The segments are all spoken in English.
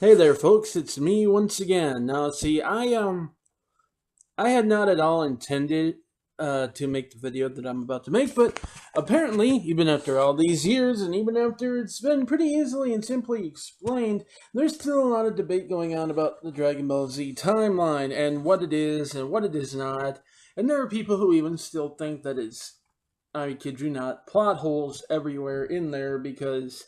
Hey there, folks. It's me once again. Now, see, I had not at all intended to make the video that I'm about to make, but apparently, even after all these years, and even after it's been pretty easily and simply explained, there's still a lot of debate going on about the Dragon Ball Z timeline and what it is and what it is not. And there are people who even still think that it's, I kid you not, plot holes everywhere in there because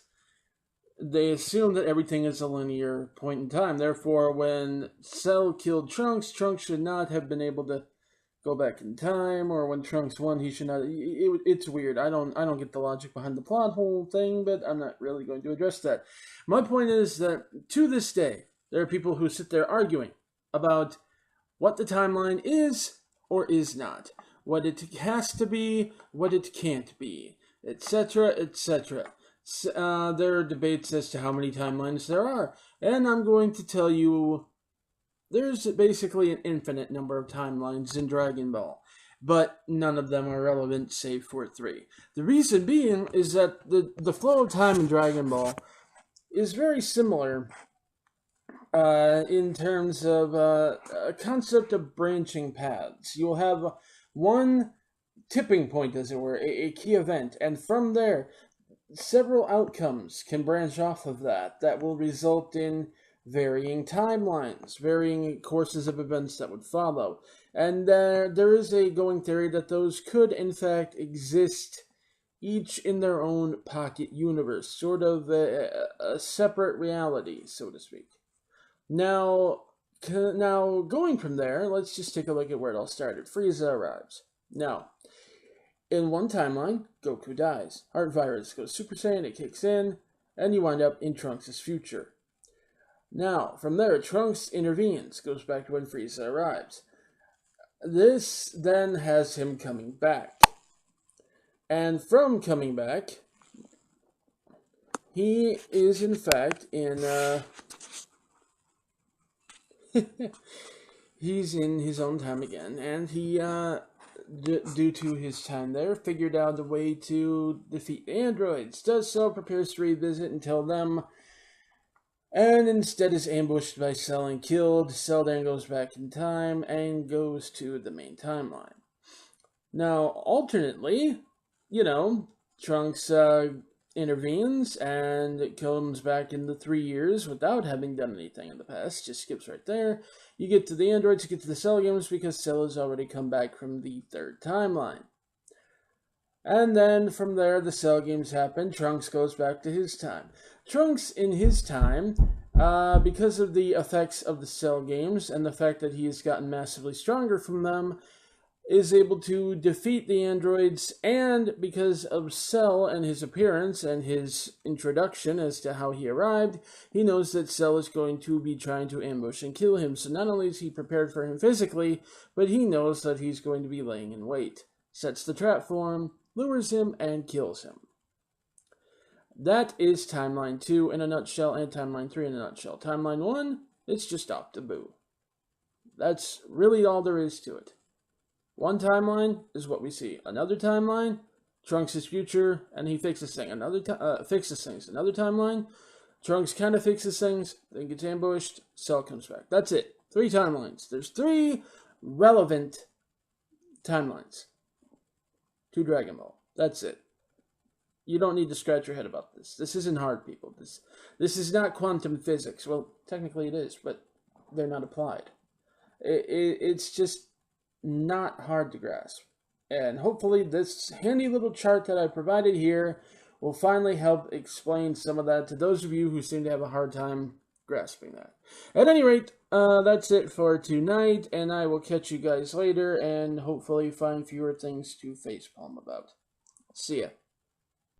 they assume that everything is a linear point in time. Therefore, when Cell killed Trunks, Trunks should not have been able to go back in time, or when Trunks won, he should not. It's weird. I don't get the logic behind the plot hole thing, but I'm not really going to address that. My point is that to this day, there are people who sit there arguing about what the timeline is or is not, what it has to be, what it can't be, etc., etc. There are debates as to how many timelines there are, and I'm going to tell you there's basically an infinite number of timelines in Dragon Ball, but none of them are relevant save for three. The reason being is that the flow of time in Dragon Ball is very similar in terms of a concept of branching paths. You'll have one tipping point, as it were, a key event, and from there, several outcomes can branch off of that will result in varying timelines, varying courses of events that would follow. And there is a going theory that those could, in fact, exist each in their own pocket universe, sort of a separate reality, so to speak. Now, going from there, let's just take a look at where it all started. Frieza arrives. Now, in one timeline, Goku dies. Heart virus goes Super Saiyan, it kicks in, and you wind up in Trunks' future. Now, from there, Trunks intervenes, goes back to when Frieza arrives. This then has him coming back. And from coming back, he is in fact in he's in his own time again, and he due to his time there, figured out a way to defeat the androids. Does so, prepares to revisit and tell them, and instead is ambushed by Cell and killed. Cell then goes back in time and goes to the main timeline. Now, alternately, Trunks intervenes and comes back in the 3 years without having done anything in the past. Just skips right there. You get to the androids, you get to the Cell games because Cell has already come back from the third timeline. And then from there, the Cell games happen. Trunks goes back to his time. Trunks, in his time, because of the effects of the Cell games and the fact that he has gotten massively stronger from them, is able to defeat the androids, and because of Cell and his appearance and his introduction as to how he arrived, he knows that Cell is going to be trying to ambush and kill him. So not only is he prepared for him physically, but he knows that he's going to be laying in wait. Sets the trap for him, lures him, and kills him. That is Timeline 2 in a nutshell, and Timeline 3 in a nutshell. Timeline 1, it's just Octo Boo. That's really all there is to it. One timeline is what we see. Another timeline, Trunks' future, and he fixes things. Fixes things. Another timeline, Trunks kind of fixes things, then gets ambushed, Cell comes back. That's it. 3 timelines. There's 3 relevant timelines to Dragon Ball. That's it. You don't need to scratch your head about this. This isn't hard, people. This is not quantum physics. Well, technically it is, but they're not applied. It's just not hard to grasp. And hopefully this handy little chart that I provided here will finally help explain some of that to those of you who seem to have a hard time grasping that. At any rate, that's it for tonight, and I will catch you guys later and hopefully find fewer things to facepalm about. See ya.